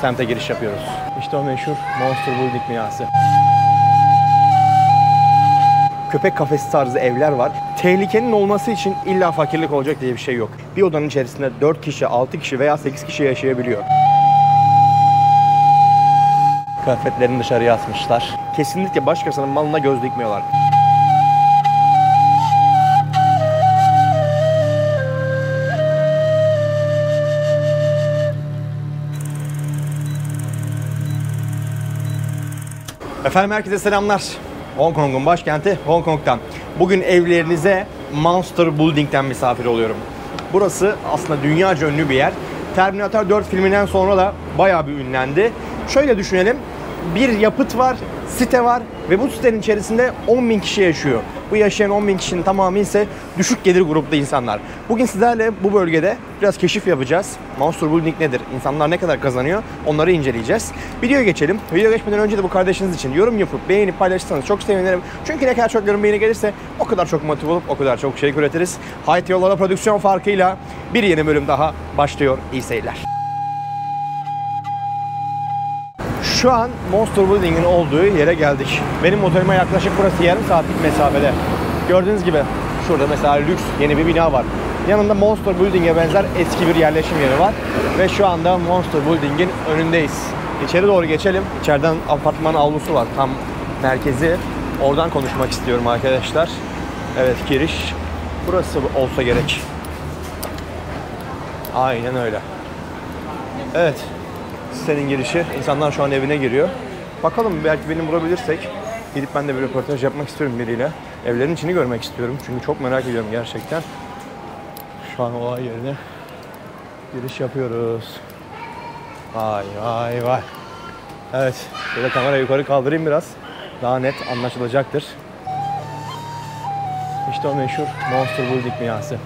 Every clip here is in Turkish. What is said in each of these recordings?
semte giriş yapıyoruz. İşte o meşhur Monster Building binası. Köpek kafesi tarzı evler var. Tehlikenin olması için illa fakirlik olacak diye bir şey yok. Bir odanın içerisinde 4 kişi, 6 kişi veya 8 kişi yaşayabiliyor. Kıyafetlerini dışarıya asmışlar. Kesinlikle başkasının malına göz dikmiyorlar. Efendim herkese selamlar. Hong Kong'un başkenti Hong Kong'tan. Bugün evlerinize Monster Building'den misafir oluyorum. Burası aslında dünyaca ünlü bir yer. Terminator 4 filminden sonra da bayağı bir ünlendi. Şöyle düşünelim. Bir yapıt var, site var ve bu sitenin içerisinde 10.000 kişi yaşıyor. Bu yaşayan 10.000 kişinin tamamı ise düşük gelir grupta insanlar. Bugün sizlerle bu bölgede biraz keşif yapacağız. Monster Building nedir? İnsanlar ne kadar kazanıyor? Onları inceleyeceğiz. Videoya geçelim. Videoya geçmeden önce de bu kardeşiniz için yorum yapıp beğenip paylaşırsanız çok sevinirim. Çünkü ne kadar çok yorum beğeni gelirse o kadar çok motive olup o kadar çok şey üretiriz. Hayat Yollara prodüksiyon farkıyla bir yeni bölüm daha başlıyor. İyi seyirler. Şu an Monster Building'in olduğu yere geldik. Benim otelime yaklaşık burası yarım saatlik mesafede. Gördüğünüz gibi şurada mesela lüks yeni bir bina var. Yanında Monster Building'e benzer eski bir yerleşim yeri var. Ve şu anda Monster Building'in önündeyiz. İçeri doğru geçelim. İçeriden apartman avlusu var. Tam merkezi. Oradan konuşmak istiyorum arkadaşlar. Evet, giriş burası olsa gerek. Aynen öyle. Evet. Sitenin girişi. İnsanlar şu an evine giriyor. Bakalım belki beni bulabilirsek gidip ben de bir röportaj yapmak istiyorum biriyle. Evlerin içini görmek istiyorum. Çünkü çok merak ediyorum gerçekten. Şu an olay yerine giriş yapıyoruz. Vay vay vay. Evet. Şöyle kamerayı yukarı kaldırayım biraz. Daha net anlaşılacaktır. İşte o meşhur Monster Building binası.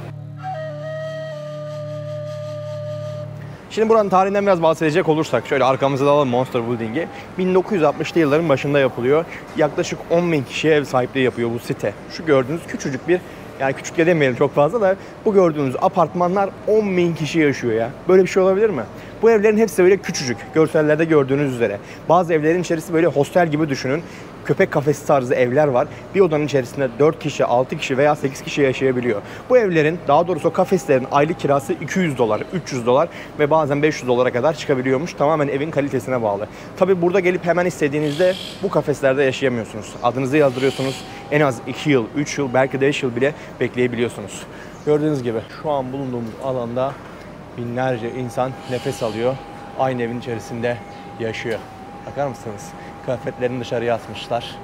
Şimdi buranın tarihinden biraz bahsedecek olursak, şöyle arkamızda da alalım Monster Building'i. 1960'lı yılların başında yapılıyor. Yaklaşık 10.000 kişiye ev sahipliği yapıyor bu site. Şu gördüğünüz küçücük bir, yani küçük de demeyelim çok fazla da, bu gördüğünüz apartmanlar 10.000 kişi yaşıyor ya. Böyle bir şey olabilir mi? Bu evlerin hepsi böyle küçücük. Görsellerde gördüğünüz üzere. Bazı evlerin içerisi böyle hostel gibi düşünün. Köpek kafesi tarzı evler var. Bir odanın içerisinde 4 kişi, 6 kişi veya 8 kişi yaşayabiliyor. Bu evlerin, daha doğrusu o kafeslerin aylık kirası 200 dolar, 300 dolar ve bazen 500 dolara kadar çıkabiliyormuş. Tamamen evin kalitesine bağlı. Tabi burada gelip hemen istediğinizde bu kafeslerde yaşayamıyorsunuz. Adınızı yazdırıyorsunuz. En az 2 yıl, 3 yıl, belki 5 yıl bile bekleyebiliyorsunuz. Gördüğünüz gibi şu an bulunduğumuz alanda binlerce insan nefes alıyor. Aynı evin içerisinde yaşıyor. Bakar mısınız? Kıyafetlerini dışarıya asmışlar.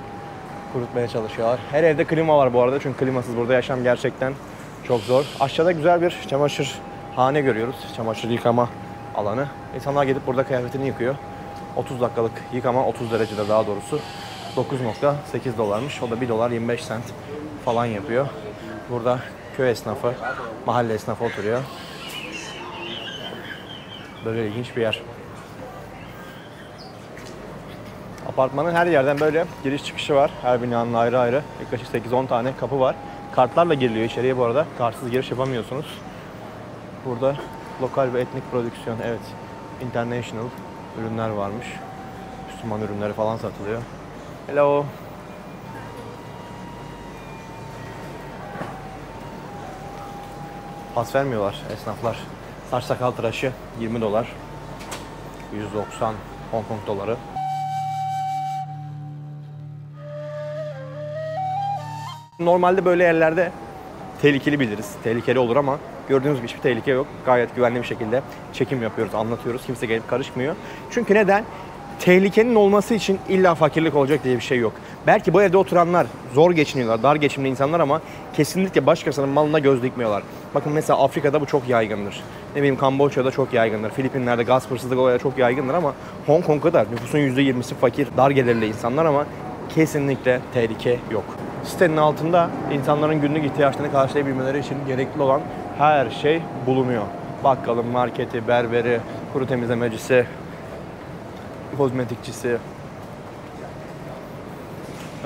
Kurutmaya çalışıyorlar. Her evde klima var bu arada. Çünkü klimasız burada yaşam gerçekten çok zor. Aşağıda güzel bir çamaşırhane görüyoruz. Çamaşır yıkama alanı. İnsanlar gidip burada kıyafetini yıkıyor. 30 dakikalık yıkama, 30 derecede daha doğrusu. 9.8 dolarmış. O da 1 dolar 25 sent falan yapıyor. Burada köy esnafı, mahalle esnafı oturuyor. Böyle ilginç bir yer. Apartmanın her yerden böyle giriş çıkışı var. Her binanın ayrı ayrı. Yaklaşık 8-10 tane kapı var. Kartlarla giriliyor içeriye bu arada. Kartsız giriş yapamıyorsunuz. Burada lokal ve etnik prodüksiyon, evet, international ürünler varmış. Müslüman ürünleri falan satılıyor. Hello. Pas vermiyorlar esnaflar. Saç sakal tıraşı 20 dolar. 190 Hong Kong doları. Normalde böyle yerlerde tehlikeli biliriz. Tehlikeli olur ama gördüğünüz gibi hiçbir tehlike yok. Gayet güvenli bir şekilde çekim yapıyoruz, anlatıyoruz. Kimse gelip karışmıyor. Çünkü neden? Tehlikenin olması için illa fakirlik olacak diye bir şey yok. Belki bu evde oturanlar zor geçiniyorlar, dar geçimli insanlar ama kesinlikle başkasının malına göz dikmiyorlar. Bakın mesela Afrika'da bu çok yaygındır. Ne bileyim Kamboçya'da çok yaygındır. Filipinler'de gaz hırsızlık olayı çok yaygındır ama Hong Kong'da da nüfusun %20'si fakir, dar gelirli insanlar ama kesinlikle tehlike yok. Sitenin altında insanların günlük ihtiyaçlarını karşılayabilmeleri için gerekli olan her şey bulunuyor. Bakkalın, marketi, berberi, kuru temizlemecisi, kozmetikçisi.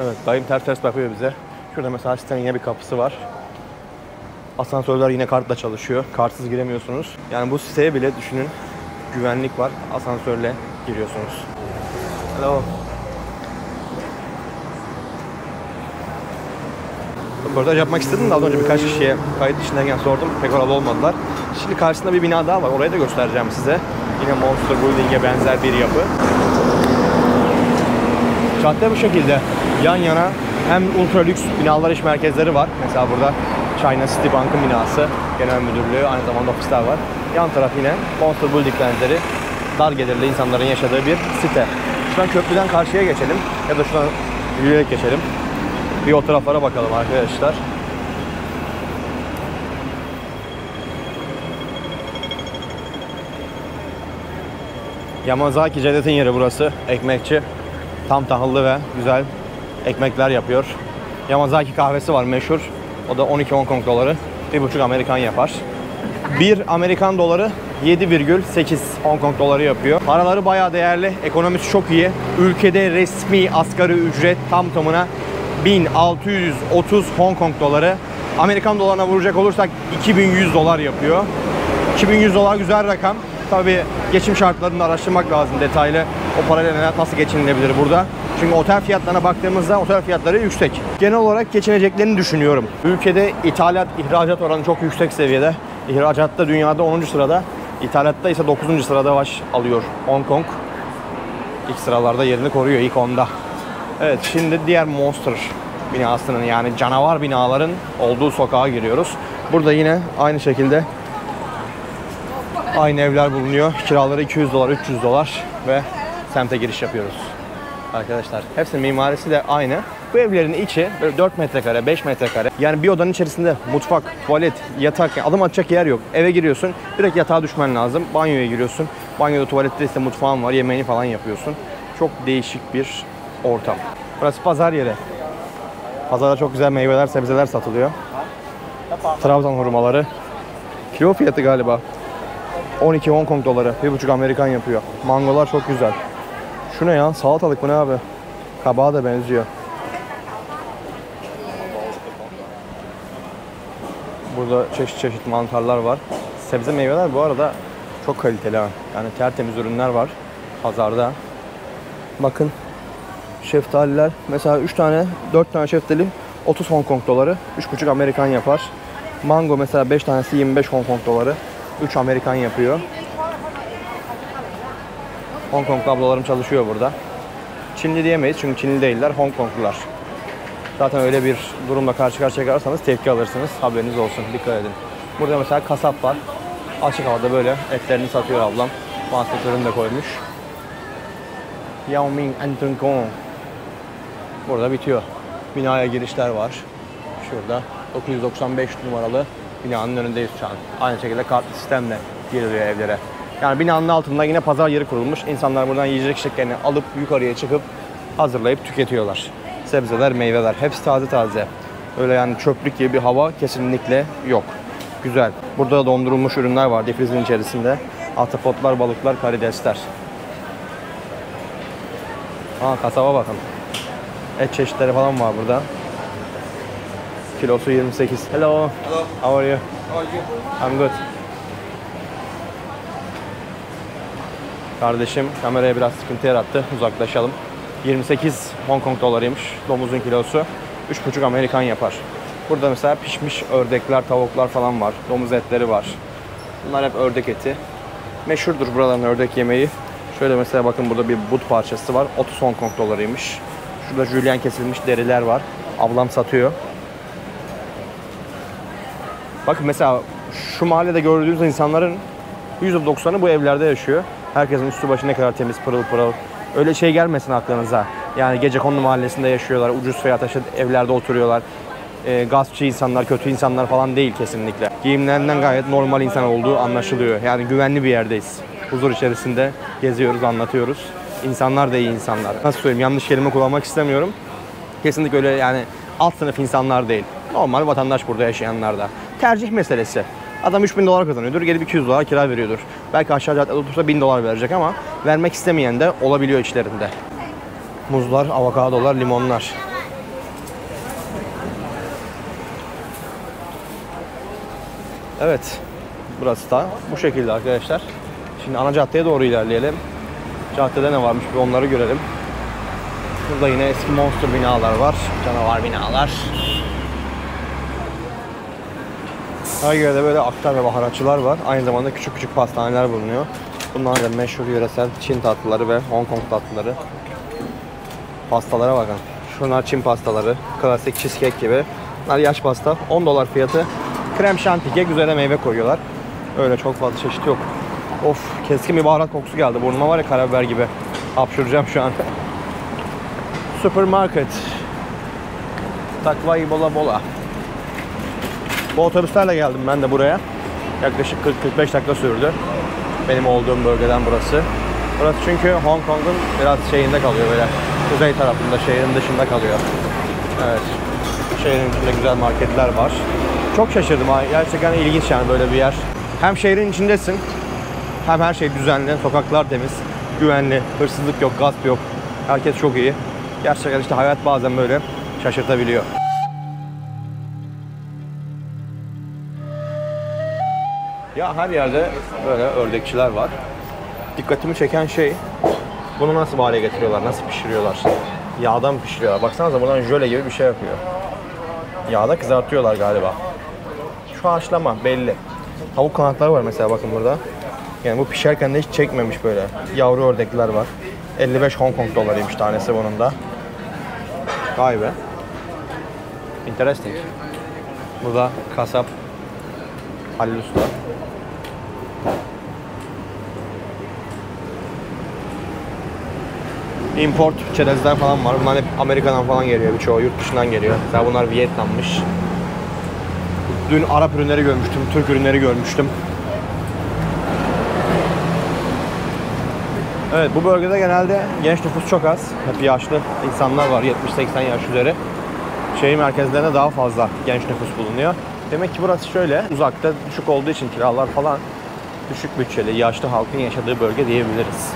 Evet, dayım ters ters bakıyor bize. Şurada mesela sitenin yine bir kapısı var. Asansörler yine kartla çalışıyor. Kartsız giremiyorsunuz. Yani bu siteye bile düşünün güvenlik var. Asansörle giriyorsunuz. Hello. Röportaj yapmak istedim de az önce birkaç kişiye kayıt dışındayken sordum. Pek oralı olmadılar. Şimdi karşısında bir bina daha var. Orayı da göstereceğim size. Yine Monster Building'e benzer bir yapı. Cadde bu şekilde. Yan yana hem ultra lüks binalar, iş merkezleri var. Mesela burada China City Bank'ın binası, genel müdürlüğü, aynı zamanda ofisler var. Yan taraf yine Monster Building benzeri dar gelirli insanların yaşadığı bir site. Şuradan köprüden karşıya geçelim ya da şuradan yürüyerek geçelim. Bir o taraflara bakalım arkadaşlar. Yamazaki Cedet'in yeri burası. Ekmekçi. Tam tahıllı ve güzel ekmekler yapıyor. Yamazaki kahvesi var meşhur. O da 12 Hong Kong doları. 1,5 Amerikan yapar. 1 Amerikan doları 7,8 Hong Kong doları yapıyor. Paraları bayağı değerli. Ekonomisi çok iyi. Ülkede resmi asgari ücret tam tamına 1630 Hong Kong doları. Amerikan dolarına vuracak olursak 2100 dolar yapıyor. 2100 dolar güzel rakam. Tabii geçim şartlarını araştırmak lazım detaylı. O parayla nasıl geçinilebilir burada? Çünkü otel fiyatlarına baktığımızda otel fiyatları yüksek. Genel olarak geçineceklerini düşünüyorum. Ülkede ithalat, ihracat oranı çok yüksek seviyede. İhracatta dünyada 10. sırada, ithalatta ise 9. sırada baş alıyor Hong Kong. İlk sıralarda yerini koruyor, ilk 10'da. Evet, şimdi diğer Monster binasının, yani canavar binaların olduğu sokağa giriyoruz. Burada yine aynı şekilde aynı evler bulunuyor. Kiraları 200 dolar, 300 dolar ve semte giriş yapıyoruz. Arkadaşlar hepsinin mimarisi de aynı. Bu evlerin içi böyle 4 metrekare, 5 metrekare. Yani bir odanın içerisinde mutfak, tuvalet, yatak, yani adım atacak yer yok. Eve giriyorsun, direkt yatağa düşmen lazım. Banyoya giriyorsun. Banyoda, tuvalette ise mutfağın var, yemeğini falan yapıyorsun. Çok değişik bir ortam. Burası pazar yeri. Pazarda çok güzel meyveler, sebzeler satılıyor. Trabzon hurmaları. Kilo fiyatı galiba 12 Hong Kong doları. 1,5 Amerikan yapıyor. Mangolar çok güzel. Şu ne ya? Salatalık mı ne abi? Kabağa da benziyor. Burada çeşit çeşit mantarlar var. Sebze meyveler bu arada çok kaliteli ha. Yani tertemiz ürünler var pazarda. Bakın şeftaliler. Mesela 3 tane, 4 tane şeftali 30 Hong Kong doları. 3,5 Amerikan yapar. Mango mesela 5 tanesi 25 Hong Kong doları. 3 Amerikan yapıyor. Hong Kong'lu ablalarım çalışıyor burada. Çinli diyemeyiz çünkü Çinli değiller, Hong Konglular. Zaten öyle bir durumla karşı karşıya kalırsanız tepki alırsınız. Haberiniz olsun, dikkat edin. Burada mesela kasap var. Açık havada böyle etlerini satıyor ablam. Mahsuslarını da koymuş. Yao Ming Antun Kong. Burada bitiyor. Binaya girişler var. Şurada 995 numaralı binanın önündeyiz şu an. Aynı şekilde kartlı sistemle giriliyor evlere. Yani binanın altında yine pazar yeri kurulmuş. İnsanlar buradan yiyecek şekillerini alıp yukarıya çıkıp hazırlayıp tüketiyorlar. Sebzeler, meyveler hepsi taze taze. Öyle yani çöplük gibi bir hava kesinlikle yok. Güzel. Burada da dondurulmuş ürünler var difrizin içerisinde. Ahtapotlar, balıklar, karidesler. Kasaba bakın. Et çeşitleri falan var burada. Kilosu 28. Hello. Hello. How are you? How are you? I'm good. Kardeşim kameraya biraz sıkıntı yarattı. Uzaklaşalım. 28 Hong Kong dolarıymış domuzun kilosu. 3,5 Amerikan yapar. Burada mesela pişmiş ördekler, tavuklar falan var. Domuz etleri var. Bunlar hep ördek eti. Meşhurdur buraların ördek yemeği. Şöyle mesela bakın burada bir but parçası var. 30 Hong Kong dolarıymış. Şurada jülyen kesilmiş deriler var. Ablam satıyor. Bakın mesela şu mahallede gördüğünüz insanların %90'ı bu evlerde yaşıyor. Herkesin üstü başı ne kadar temiz, pırıl pırıl. Öyle şey gelmesin aklınıza. Yani Gecekondu mahallesinde yaşıyorlar, ucuz fiyat taşı evlerde oturuyorlar. Gaspçı insanlar, kötü insanlar falan değil kesinlikle. Giyimlerinden gayet normal insan olduğu anlaşılıyor. Yani güvenli bir yerdeyiz. Huzur içerisinde geziyoruz, anlatıyoruz. İnsanlar da iyi insanlar. Nasıl söyleyeyim, yanlış kelime kullanmak istemiyorum. Kesinlikle öyle yani alt sınıf insanlar değil. Normal vatandaş burada yaşayanlar da. Tercih meselesi. Adam 3.000 dolar kazanıyordur, gelip 200 dolar kira veriyordur. Belki aşağı caddede otursa 1000 dolar verecek ama vermek istemeyen de olabiliyor içlerinde. Muzlar, avokadolar, limonlar. Evet, burası da bu şekilde arkadaşlar. Şimdi ana caddeye doğru ilerleyelim. Caddede ne varmış bir onları görelim. Burada yine eski monster binalar var. Canavar binalar. Her yerde böyle aktar ve baharatçılar var. Aynı zamanda küçük küçük pastaneler bulunuyor. Bunlar da meşhur yöresel Çin tatlıları ve Hong Kong tatlıları. Pastalara bakın. Şunlar Çin pastaları. Klasik cheesecake gibi. Bunlar yaş pasta. 10 dolar fiyatı. Krem şanti kek, üzerine meyve koyuyorlar. Öyle çok fazla çeşit yok. Of, keskin bir baharat kokusu geldi. Burnuma var ya, karabiber gibi. Hapşuracağım şu an. Supermarket. Takvayı bola bola. Bu otobüslerle geldim ben de buraya. Yaklaşık 40-45 dakika sürdü. Benim olduğum bölgeden burası. Burası çünkü Hong Kong'un biraz şeyinde kalıyor, böyle kuzey tarafında, şehrin dışında kalıyor. Evet. Şehrin içinde güzel marketler var. Çok şaşırdım ha. Gerçekten ilginç yani böyle bir yer. Hem şehrin içindesin, hem her şey düzenli, sokaklar temiz, güvenli, hırsızlık yok, gasp yok. Herkes çok iyi. Gerçekten işte hayat bazen böyle şaşırtabiliyor. Ya her yerde böyle ördekçiler var. Dikkatimi çeken şey, bunu nasıl hale getiriyorlar, nasıl pişiriyorlar? Yağdan pişiriyorlar. Baksanıza, buradan jöle gibi bir şey yapıyor. Yağda kızartıyorlar galiba. Şu haşlama belli. Tavuk kanatları var mesela, bakın burada. Yani bu pişerken de hiç çekmemiş böyle. Yavru ördekler var. 55 Hong Kong dolarıymış tanesi bunun da. Vay be. Interesting. Burada kasap Halil Usta. Import çerezler falan var. Bunlar hep Amerika'dan falan geliyor. Birçoğu yurt dışından geliyor. Mesela bunlar Vietnam'mış. Dün Arap ürünleri görmüştüm. Türk ürünleri görmüştüm. Evet, bu bölgede genelde genç nüfus çok az. Hep yaşlı insanlar var. 70-80 yaş üzeri. Şehir merkezlerinde daha fazla genç nüfus bulunuyor. Demek ki burası şöyle. Uzakta, düşük olduğu için kiralar falan düşük bütçeli, yaşlı halkın yaşadığı bölge diyebiliriz.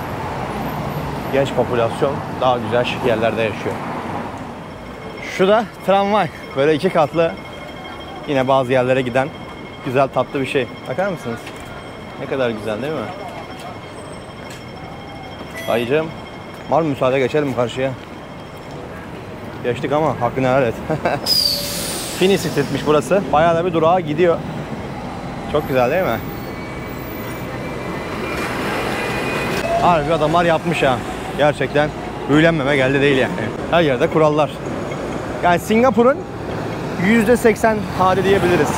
Genç popülasyon daha güzel yerlerde yaşıyor. Şu da tramvay. Böyle 2 katlı, yine bazı yerlere giden güzel, tatlı bir şey. Bakar mısınız? Ne kadar güzel değil mi? Dayıcığım, var mı müsaade, geçelim mi karşıya? Geçtik ama hakkını helal et. Fini Street'miş burası. Bayağı da bir durağa gidiyor. Çok güzel değil mi? Harbi adamlar yapmış ha. Gerçekten büyülenmeme geldi değil yani. Her yerde kurallar. Yani Singapur'un %80 hali diyebiliriz.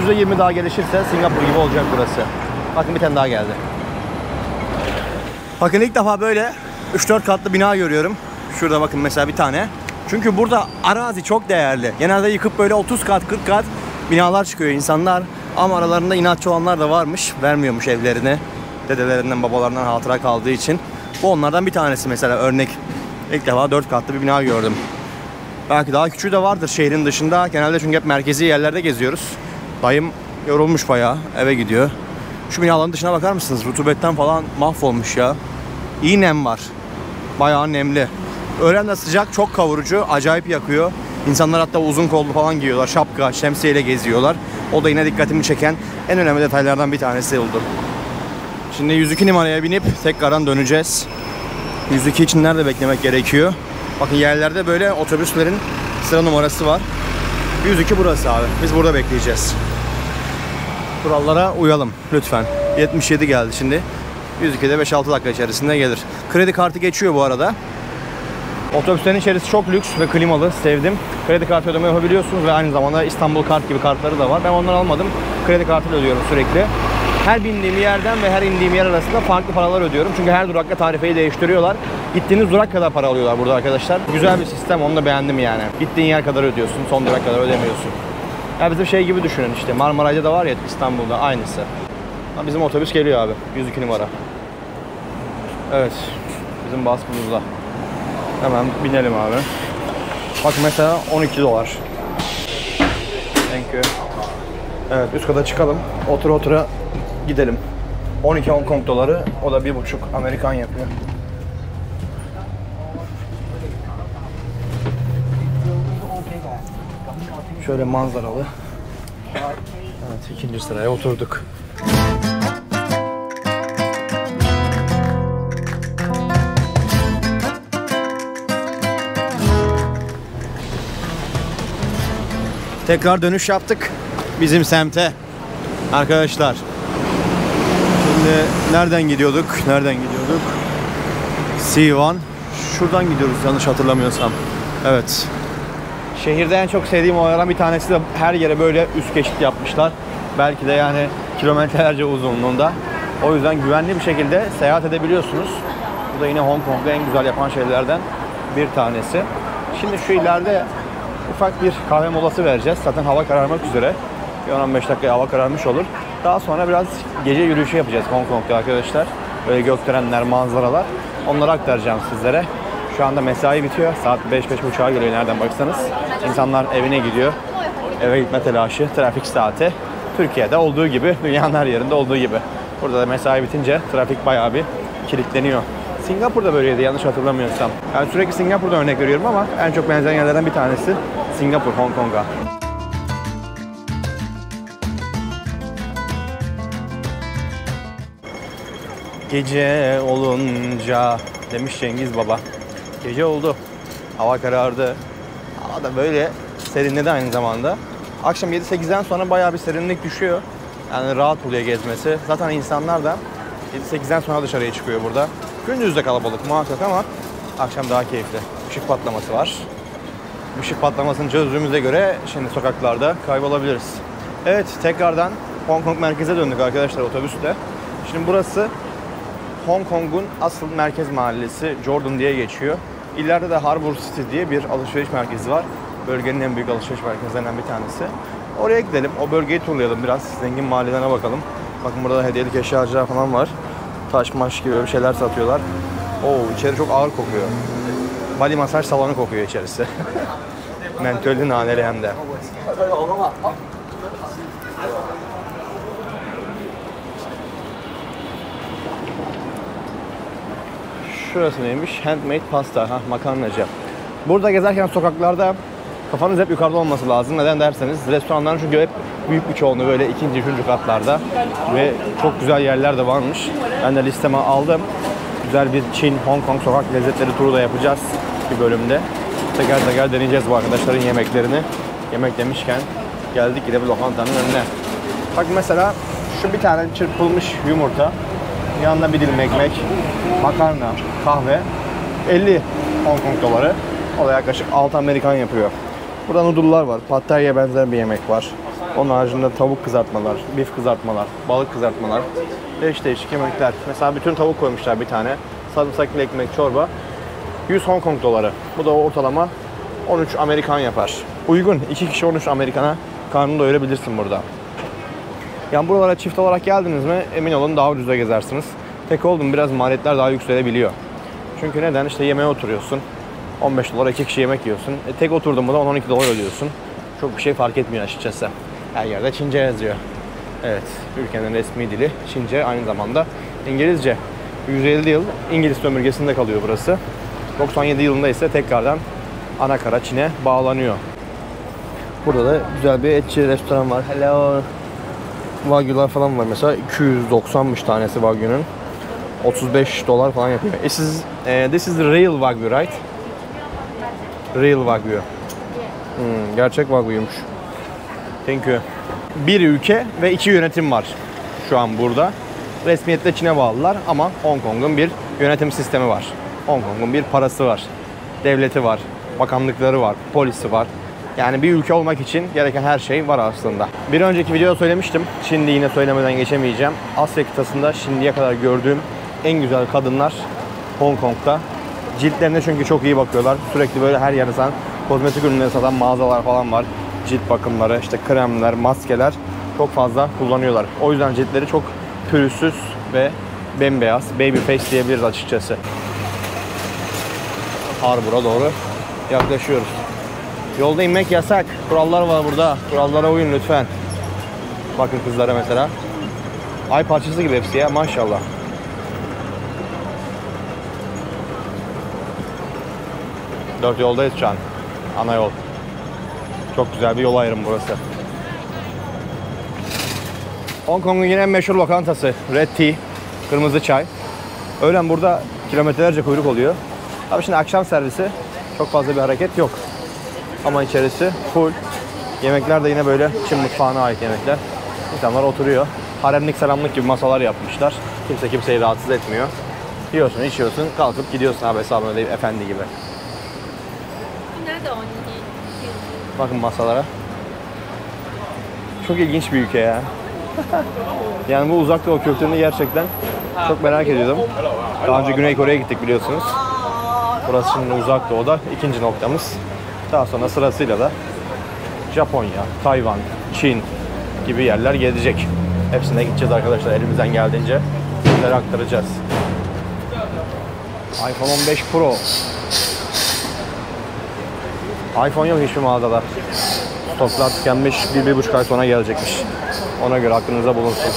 %20 daha gelişirse Singapur gibi olacak burası. Bakın bir tane daha geldi. Bakın ilk defa böyle 3-4 katlı bina görüyorum. Şurada bakın mesela bir tane. Çünkü burada arazi çok değerli. Genelde yıkıp böyle 30 kat 40 kat binalar çıkıyor insanlar. Ama aralarında inatçı olanlar da varmış. Vermiyormuş evlerini. Dedelerinden, babalarından hatıra kaldığı için. Bu onlardan bir tanesi mesela, örnek. İlk defa 4 katlı bir bina gördüm. Belki daha küçüğü de vardır şehrin dışında. Genelde çünkü hep merkezi yerlerde geziyoruz. Dayım yorulmuş bayağı, eve gidiyor. Şu binaların dışına bakar mısınız? Rutubetten falan mahvolmuş ya. İyi nem var. Bayağı nemli. Öğlen de sıcak, çok kavurucu, acayip yakıyor. İnsanlar hatta uzun kollu falan giyiyorlar. Şapka, şemsiyeyle geziyorlar. O da yine dikkatimi çeken en önemli detaylardan bir tanesi oldu. Şimdi 102 numaraya binip tekrardan döneceğiz. 102 için nerede beklemek gerekiyor? Bakın yerlerde böyle otobüslerin sıra numarası var. 102 burası abi. Biz burada bekleyeceğiz. Kurallara uyalım lütfen. 77 geldi şimdi. 102'de 5-6 dakika içerisinde gelir. Kredi kartı geçiyor bu arada. Otobüslerin içerisi çok lüks ve klimalı. Sevdim. Kredi kartı ödeme yapabiliyorsunuz ve aynı zamanda İstanbul Kart gibi kartları da var. Ben onları almadım. Kredi kartıyla ödüyorum sürekli. Her bindiğim yerden ve her indiğim yer arasında farklı paralar ödüyorum. Çünkü her durakta tarifeyi değiştiriyorlar. Gittiğiniz durak kadar para alıyorlar burada arkadaşlar. Güzel bir sistem, onu da beğendim yani. Gittiğin yer kadar ödüyorsun, son durak kadar ödemiyorsun. Ya bizim şey gibi düşünün işte, Marmaray'da da var ya İstanbul'da, aynısı. Ha, bizim otobüs geliyor abi, 102 numara. Evet, bizim bas burada. Hemen binelim abi. Bak mesela 12 dolar. Thank you. Evet, üst kata çıkalım. Otura otura gidelim. 12 Hong Kong doları, o da 1,5 Amerikan yapıyor. Şöyle manzaralı. Evet, ikinci sıraya oturduk. Tekrar dönüş yaptık bizim semte. Arkadaşlar. Şimdi nereden gidiyorduk? C1. Şuradan gidiyoruz yanlış hatırlamıyorsam. Evet. Şehirde en çok sevdiğim olaylardan bir tanesi de her yere böyle üst geçit yapmışlar. Belki de yani kilometrelerce uzunluğunda. O yüzden güvenli bir şekilde seyahat edebiliyorsunuz. Bu da yine Hong Kong'da en güzel yapan şeylerden bir tanesi. Şimdi şu ileride ufak bir kahve molası vereceğiz. Zaten hava kararmak üzere. Bir 10-15 dakikaya hava kararmış olur. Daha sonra biraz gece yürüyüşü yapacağız Hong Kong'da arkadaşlar. Böyle gökdelenler, manzaralar. Onları aktaracağım sizlere. Şu anda mesai bitiyor. Saat 5-5.30'a geliyor nereden baksanız. İnsanlar evine gidiyor. Eve gitme telaşı, trafik saati. Türkiye'de olduğu gibi, dünyanın her yerinde olduğu gibi. Burada da mesai bitince trafik bayağı bir kilitleniyor. Singapur'da böyleydi yanlış hatırlamıyorsam. Yani sürekli Singapur'da örnek veriyorum ama en çok benzeyen yerlerden bir tanesi Singapur, Hong Kong'a. Gece olunca demiş Cengiz Baba. Gece oldu. Hava karardı. Hava da böyle serinledi aynı zamanda. Akşam 7-8'den sonra bayağı bir serinlik düşüyor. Yani rahat oluyor gezmesi. Zaten insanlar da 7-8'den sonra dışarıya çıkıyor burada. Gündüz de kalabalık muhakkak ama akşam daha keyifli. Işık patlaması var. Işık patlamasını çözdüğümüze göre şimdi sokaklarda kaybolabiliriz. Evet, tekrardan Hong Kong merkeze döndük arkadaşlar otobüsle. Şimdi burası Hong Kong'un asıl merkez mahallesi, Jordan diye geçiyor. İleride de Harbour City diye bir alışveriş merkezi var. Bölgenin en büyük alışveriş merkezlerinden bir tanesi. Oraya gidelim, o bölgeyi turlayalım biraz. Zengin mahallelerine bakalım. Bakın burada da hediyelik eşyacılar falan var. Taş maş gibi bir şeyler satıyorlar. Oo, içeri çok ağır kokuyor. Bali masaj salonu kokuyor içerisi. Mentollü naneli hem de. Şurası neymiş? Handmade pasta. Makarnacı. Burada gezerken sokaklarda kafanız hep yukarıda olması lazım. Neden derseniz restoranların çünkü hep büyük bir çoğunluğu böyle ikinci, üçüncü katlarda. Ve çok güzel yerler de varmış. Ben de listeme aldım. Güzel bir Çin, Hong Kong sokak lezzetleri turu da yapacağız bir bölümde. Teker teker deneyeceğiz bu arkadaşların yemeklerini. Yemek demişken geldik yine bu lokantanın önüne. Bak mesela şu bir tane çırpılmış yumurta. Yanına bir dilim ekmek, makarna, kahve. 50 Hong Kong doları. O da yaklaşık 6 Amerikan yapıyor. Burada noodle'lar var. Pad Thai'ye benzer bir yemek var. Onun haricinde tavuk kızartmalar, bif kızartmalar, balık kızartmalar. Değişik yemekler. Mesela bütün tavuk koymuşlar bir tane. Sarımsaklı ekmek, çorba. 100 Hong Kong doları. Bu da ortalama 13 Amerikan yapar. Uygun. 2 kişi 13 Amerikan'a karnını doyurabilirsin burada. Yani buralara çift olarak geldiniz mi emin olun daha ucuza gezersiniz. Tek oldum biraz maliyetler daha yükselebiliyor. Çünkü neden? İşte yemeğe oturuyorsun. 15 dolar 2 kişi yemek yiyorsun. Tek oturdun mu da 10-12 dolar ödüyorsun. Çok bir şey fark etmiyor açıkçası. Her yerde Çince yazıyor. Evet, ülkenin resmi dili Çince, aynı zamanda İngilizce. 150 yıl İngiliz sömürgesinde kalıyor burası. 97 yılında ise tekrardan ana kara Çin'e bağlanıyor. Burada da güzel bir etçi restoran var. Hello. Wagyu'lar falan var mesela. 290'mış tanesi Wagyu'nun. 35 dolar falan yapıyor. This is the real Wagyu, right? Real Wagyu. Gerçek Wagyu'ymuş. Thank you. Bir ülke ve 2 yönetim var şu an burada. Resmiyetle Çin'e bağlılar ama Hong Kong'un bir yönetim sistemi var. Hong Kong'un bir parası var. Devleti var. Bakanlıkları var. Polisi var. Yani bir ülke olmak için gereken her şey var aslında. Bir önceki videoda söylemiştim. Şimdi yine söylemeden geçemeyeceğim. Asya kıtasında şimdiye kadar gördüğüm en güzel kadınlar Hong Kong'da. Ciltlerine çünkü çok iyi bakıyorlar. Sürekli böyle her yerde kozmetik ürünleri satan mağazalar falan var. Cilt bakımları, işte kremler, maskeler çok fazla kullanıyorlar. O yüzden ciltleri çok pürüzsüz ve bembeyaz. Baby face diyebiliriz açıkçası. Harbour'a doğru yaklaşıyoruz. Yolda inmek yasak. Kurallar var burada. Kurallara uyun lütfen. Bakın kızlara mesela. Ay parçası gibi hepsi ya maşallah. Dört yoldayız şu an. Ana yol. Çok güzel bir yol ayrımı burası. Hong Kong'un yine en meşhur lokantası Red Tea. Kırmızı çay. Öğlen burada kilometrelerce kuyruk oluyor. Tabii şimdi akşam servisi çok fazla bir hareket yok. Ama içerisi full. Yemekler de yine böyle Çin mutfağına ait yemekler. İnsanlar oturuyor. Haremlik selamlık gibi masalar yapmışlar. Kimse kimseyi rahatsız etmiyor. Yiyorsun, içiyorsun, kalkıp gidiyorsun abi hesabını ödeyip efendi gibi. Bakın masalara. Çok ilginç bir ülke ya. Yani bu uzak doğu kültürünü gerçekten çok merak ediyordum. Daha önce Güney Kore'ye gittik biliyorsunuz. Burası şimdi uzak doğuda ikinci noktamız. Daha sonra sırasıyla da Japonya, Tayvan, Çin gibi yerler gelecek. Hepsine gideceğiz arkadaşlar elimizden geldiğince. Sizlere aktaracağız. iPhone 15 Pro. iPhone yok hiçbir mağazada. Stoklar tükenmiş, 1-1,5 ay sonra gelecekmiş. Ona göre aklınıza bulunsun.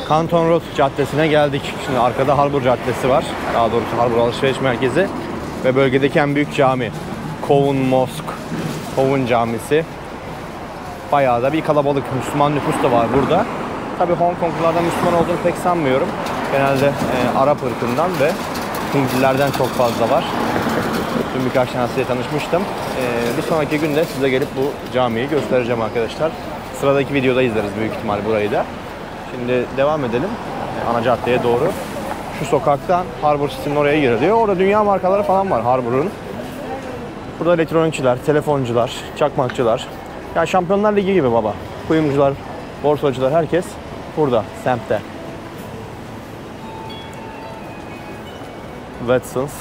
Canton Road Caddesi'ne geldik. Şimdi arkada Harbor Caddesi var. Daha doğrusu Harbor Alışveriş Merkezi. Ve bölgedeki en büyük cami. Kowloon Mosque. Kowloon Camisi. Bayağı da bir kalabalık. Müslüman nüfus da var burada. Tabii Hong Konglulardan Müslüman olduğunu pek sanmıyorum. Genelde Arap ırkından ve Hintlilerden çok fazla var. Dün birkaç tanesiyle tanışmıştım. Bir sonraki günde size gelip bu camiyi göstereceğim arkadaşlar. Sıradaki videoda izleriz büyük ihtimal burayı da. Şimdi devam edelim ana caddeye doğru. Şu sokaktan Harbor City'nin oraya giriliyor. Orada dünya markaları falan var Harbor'un. Burada elektronikçiler, telefoncular, çakmakçılar. Yani Şampiyonlar Ligi gibi baba. Kuyumcular, borsacılar herkes burada, semtte. Watsons.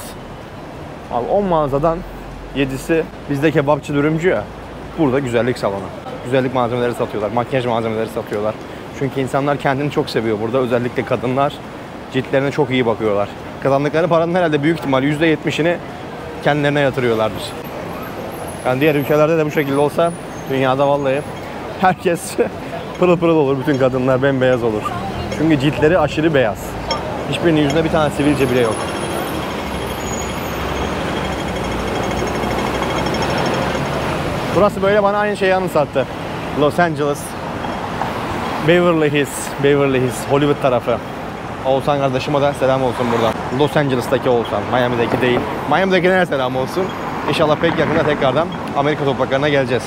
Abi 10 mağazadan 7'si bizde kebapçı dürümcü ya. Burada güzellik salonu. Güzellik malzemeleri satıyorlar, makyaj malzemeleri satıyorlar. Çünkü insanlar kendini çok seviyor burada. Özellikle kadınlar ciltlerine çok iyi bakıyorlar. Kazandıkları paranın herhalde büyük ihtimal %70'ini kendilerine yatırıyorlardır. Yani diğer ülkelerde de bu şekilde olsa dünyada vallahi herkes pırıl pırıl olur. Bütün kadınlar bembeyaz olur. Çünkü ciltleri aşırı beyaz. Hiçbirinin yüzünde bir tane sivilce bile yok. Burası böyle bana aynı şeyi anımsattı. Los Angeles, Beverly Hills, Hollywood tarafı. Oğuzhan kardeşime de selam olsun buradan. Los Angeles'taki Oğuzhan, Miami'deki değil. Miami'dekilere selam olsun. İnşallah pek yakında tekrardan Amerika topraklarına geleceğiz.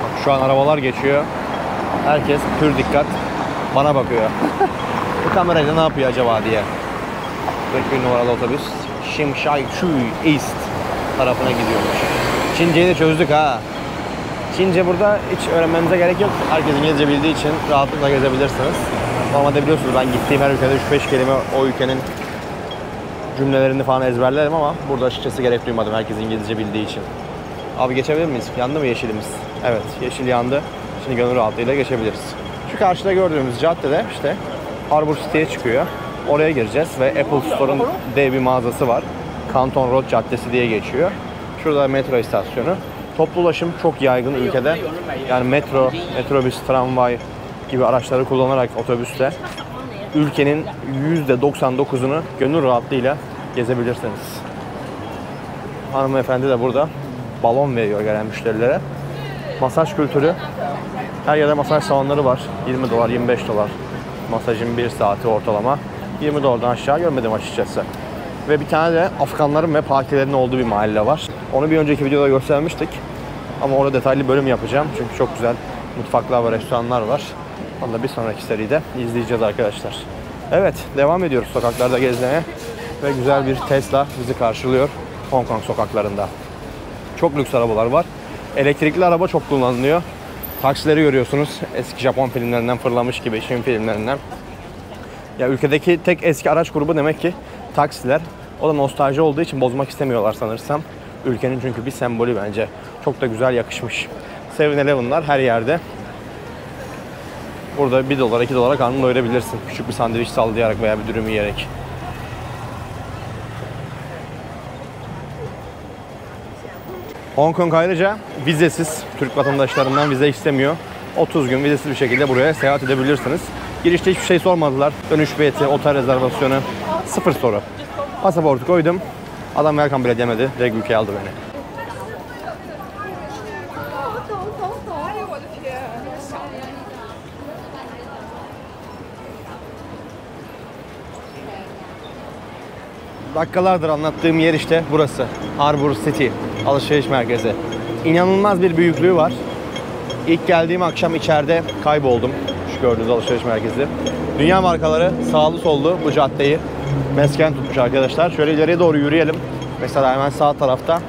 Bak, şu an arabalar geçiyor. Herkes pür dikkat bana bakıyor. Bu kamerayla ne yapıyor acaba diye. 41 numaralı otobüs Shimshaishui East tarafına gidiyormuş. Çince'yi de çözdük ha. Çince burada hiç öğrenmenize gerek yok. Herkes İngilizce bildiği için rahatlıkla gezebilirsiniz. Normalde biliyorsunuz ben gittiğim her ülkede 3-5 kelime o ülkenin cümlelerini falan ezberlerim ama burada açıkçası gerek duymadım herkes İngilizce bildiği için. Abi geçebilir miyiz? Yandı mı yeşilimiz? Evet, yeşil yandı. Şimdi gönül rahatlığıyla geçebiliriz. Şu karşıda gördüğümüz caddede işte Harbor City'ye çıkıyor. Oraya gireceğiz ve Apple Store'un dev bir mağazası var. Canton Road Caddesi diye geçiyor. Şurada metro istasyonu. Toplu ulaşım çok yaygın ülkede. Yani metro, metrobüs, tramvay gibi araçları kullanarak otobüste ülkenin %99'unu gönül rahatlığıyla gezebilirsiniz. Hanımefendi de burada balon veriyor gelen müşterilere. Masaj kültürü. Her yerde masaj salonları var. 20 dolar, 25 dolar. Masajın 1 saati ortalama. 20 dolardan aşağı görmedim açıkçası. Ve bir tane de Afganların ve Pakilerin olduğu bir mahalle var. Onu bir önceki videoda göstermiştik. Ama orada detaylı bölüm yapacağım. Çünkü çok güzel mutfaklar ve restoranlar var. Onu da bir sonraki seride izleyeceğiz arkadaşlar. Evet, devam ediyoruz sokaklarda gezmeye. Ve güzel bir Tesla bizi karşılıyor Hong Kong sokaklarında. Çok lüks arabalar var. Elektrikli araba çok kullanılıyor. Taksileri görüyorsunuz. Eski Japon filmlerinden fırlamış gibi, Çin filmlerinden. Ya ülkedeki tek eski araç grubu demek ki taksiler. O da nostalji olduğu için bozmak istemiyorlar sanırsam. Ülkenin çünkü bir sembolü bence. Çok da güzel yakışmış. 7-Eleven'lar her yerde. Burada 1 dolar, 2 dolara karnını doyurabilirsin. Küçük bir sandviç sallayarak veya bir dürüm yiyerek. Hong Kong ayrıca vizesiz. Türk vatandaşlarından vize istemiyor. 30 gün vizesiz bir şekilde buraya seyahat edebilirsiniz. Girişte hiçbir şey sormadılar. Dönüş bileti, otel rezervasyonu, 0 soru. Pasaportu koydum. Adam welcome bile demedi. Direkt ülkeye aldı beni. dakikalardır anlattığım yer işte burası. Harbor City alışveriş merkezi. İnanılmaz bir büyüklüğü var. İlk geldiğim akşam içeride kayboldum. Şu gördüğünüz alışveriş merkezi. Dünya markaları sağlı sollu bu caddeyi mesken tutmuş arkadaşlar. Şöyle ileriye doğru yürüyelim. Mesela hemen sağ tarafta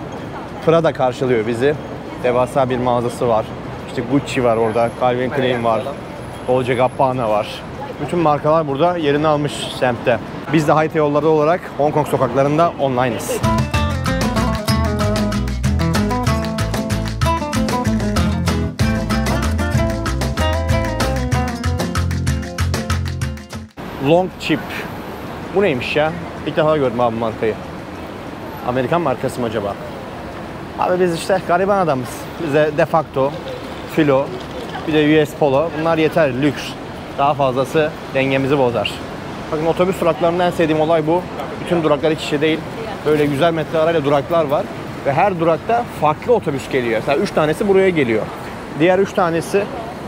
Prada karşılıyor bizi. Devasa bir mağazası var. İşte Gucci var orada, Calvin Klein var, Dolce Gabbana var. Bütün markalar burada yerini almış semtte. Biz de Haiti yolları olarak Hong Kong sokaklarında online'ız. Long Chip. Bu neymiş ya? İlk defa gördüm abi markayı. Amerikan markası mı acaba? Abi biz işte gariban adamız. Bize de facto, filo, bir de US Polo. Bunlar yeter, lüks. Daha fazlası dengemizi bozar. Bakın otobüs duraklarında en sevdiğim olay bu. Bütün duraklar iç içe değil. Böyle güzel metrelerle duraklar var. Ve her durakta farklı otobüs geliyor. Mesela 3 tanesi buraya geliyor. Diğer 3 tanesi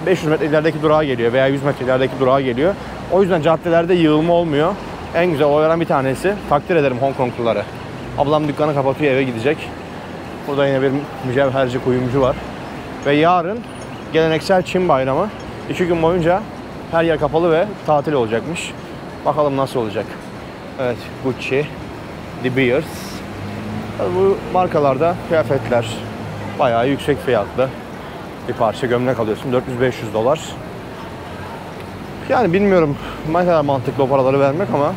500 metre ilerideki durağa geliyor veya 100 metre ilerideki durağa geliyor. O yüzden caddelerde yığılma olmuyor. En güzel olaylardan bir tanesi. Takdir ederim Hong Kongluları. Ablam dükkanı kapatıyor, eve gidecek. Burada yine bir mücevherci, kuyumcu var. Ve yarın geleneksel Çin bayramı. 2 gün boyunca her yer kapalı ve tatil olacakmış. Bakalım nasıl olacak. Evet, Gucci, De Beers. Bu markalarda kıyafetler bayağı yüksek fiyatlı. Bir parça gömlek alıyorsun, 400-500 dolar. Yani bilmiyorum ne kadar mantıklı o paraları vermek ama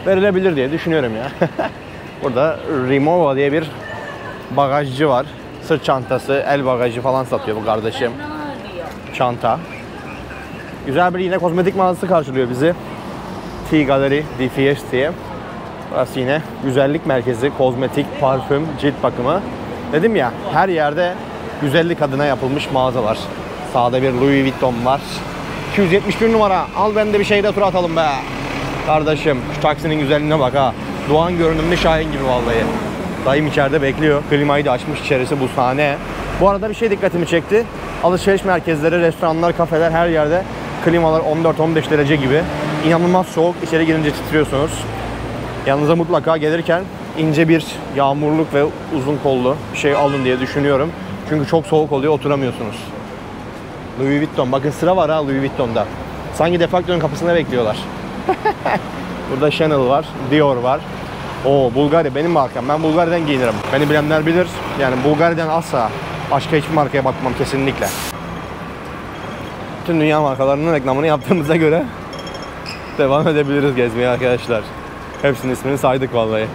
verilebilir diye düşünüyorum ya. Burada Rimowa diye bir bagajcı var. Sırt çantası, el bagajı falan satıyor bu kardeşim. Çanta. Güzel bir yine kozmetik mağazası karşılıyor bizi. T Gallery DFS diye. Burası yine güzellik merkezi, kozmetik, parfüm, cilt bakımı. Dedim ya, her yerde güzellik adına yapılmış mağazalar. Sağda bir Louis Vuitton var. 271 numara. Al ben de bir şeyde tur atalım be. Kardeşim şu taksinin güzelliğine bak ha. Doğan görünümlü Şahin gibi vallahi. Dayım içeride bekliyor. Klimayı da açmış, içerisi bu sahne. Bu arada bir şey dikkatimi çekti. Alışveriş merkezleri, restoranlar, kafeler her yerde klimalar 14-15 derece gibi. İnanılmaz soğuk. İçeri girince titriyorsunuz. Yanınıza mutlaka gelirken ince bir yağmurluk ve uzun kollu bir şey alın diye düşünüyorum. Çünkü çok soğuk oluyor, oturamıyorsunuz. Louis Vuitton. Bakın sıra var ha Louis Vuitton'da. Sanki de facto'nun kapısında bekliyorlar. Burada Chanel var, Dior var. Oo, Bulgari benim markam. Ben Bulgari'den giyinirim. Beni bilenler bilir. Yani Bulgari'den asla başka hiçbir markaya bakmam kesinlikle. Tüm dünya markalarının reklamını yaptığımıza göre devam edebiliriz gezmeye arkadaşlar. Hepsinin ismini saydık vallahi.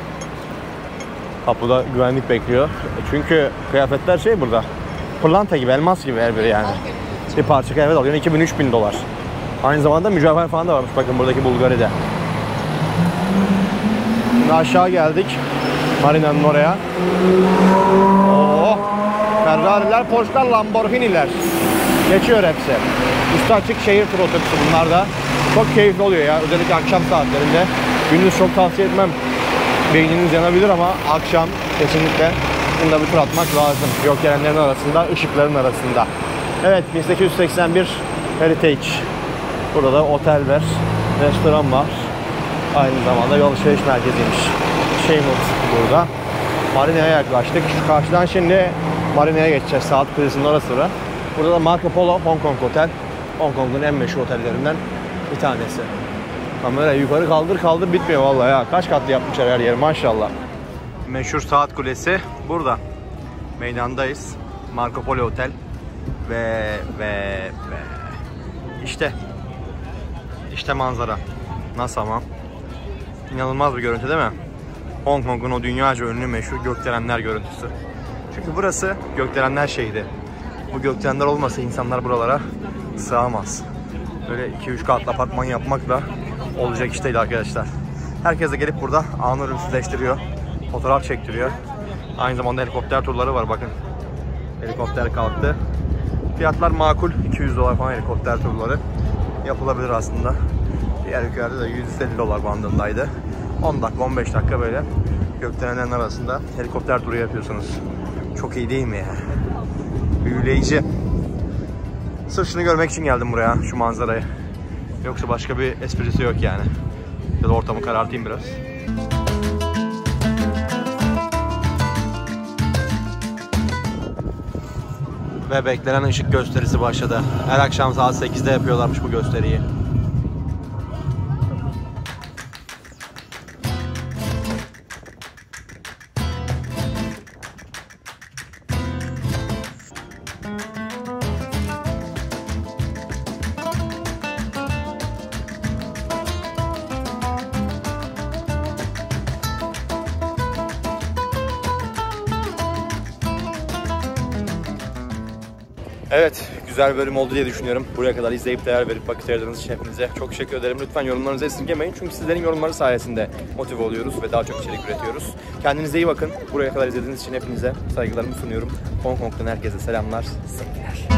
Kapıda güvenlik bekliyor. Çünkü kıyafetler şey burada. Pırlanta gibi, elmas gibi her biri yani. Bir parça kıyafet alıyorsun 2000-3000 dolar. Aynı zamanda mücevher falan da varmış bakın buradaki Bulgari'de. Şimdi aşağı geldik. Marina'nın oraya. Oo, Ferrari'ler, Porsche'lar, Lamborghini'ler. Geçiyor hepsi. Üstü açık şehir turu otobüsü bunlar da. Çok keyifli oluyor ya. Özellikle akşam saatlerinde. Gündüz çok tavsiye etmem. Beyniniz yanabilir ama akşam kesinlikle bunda bir tur atmak lazım. Gökdelenlerin arasında, ışıkların arasında. Evet, 1881 Heritage. Burada da otel var, restoran var. Aynı zamanda bir alışveriş merkeziymiş. Şeymut burada. Marina'ya yaklaştık. Şu karşıdan şimdi Marina'ya geçeceğiz. Saat Kulesi'nin orası var. Burada da Marco Polo Hong Kong Otel. Hong Kong'un en meşhur otellerinden bir tanesi. Kamerayı yukarı kaldır bitmiyor vallahi ya. Kaç katlı yapmışlar her yeri maşallah. Meşhur Saat Kulesi burada. Meydandayız. Marco Polo Otel. Ve işte manzara. Nasıl ama? İnanılmaz bir görüntü değil mi? Hong Kong'un o dünyaca ünlü meşhur gökdelenler görüntüsü. Çünkü burası gökdelenler şehri. Bu gökdelenler olmasa insanlar buralara sığamaz. Böyle 2-3 katlı apartman yapmakla olacak iş değil arkadaşlar. Herkes de gelip burada anı ölümsüzleştiriyor. Fotoğraf çektiriyor. Aynı zamanda helikopter turları var bakın. Helikopter kalktı. Fiyatlar makul. 200 dolar falan helikopter turları. Yapılabilir aslında. Diğer ülkelerde de 150 dolar bandındaydı. 10 dakika 15 dakika böyle gökdelenlerin arasında helikopter turu yapıyorsunuz. Çok iyi değil mi ya? Büyüleyici. Sırf şunu görmek için geldim buraya, şu manzarayı. Yoksa başka bir esprisi yok yani. Ya da ortamı karartayım biraz. Ve beklenen ışık gösterisi başladı. Her akşam saat 8'de yapıyorlarmış bu gösteriyi. Evet, güzel bir bölüm oldu diye düşünüyorum. Buraya kadar izleyip değer verip vakit ayırdığınız için hepinize çok teşekkür ederim. Lütfen yorumlarınızı esirgemeyin. Çünkü sizlerin yorumları sayesinde motive oluyoruz ve daha çok içerik üretiyoruz. Kendinize iyi bakın. Buraya kadar izlediğiniz için hepinize saygılarımı sunuyorum. Hong Kong'dan herkese selamlar, sevgiler.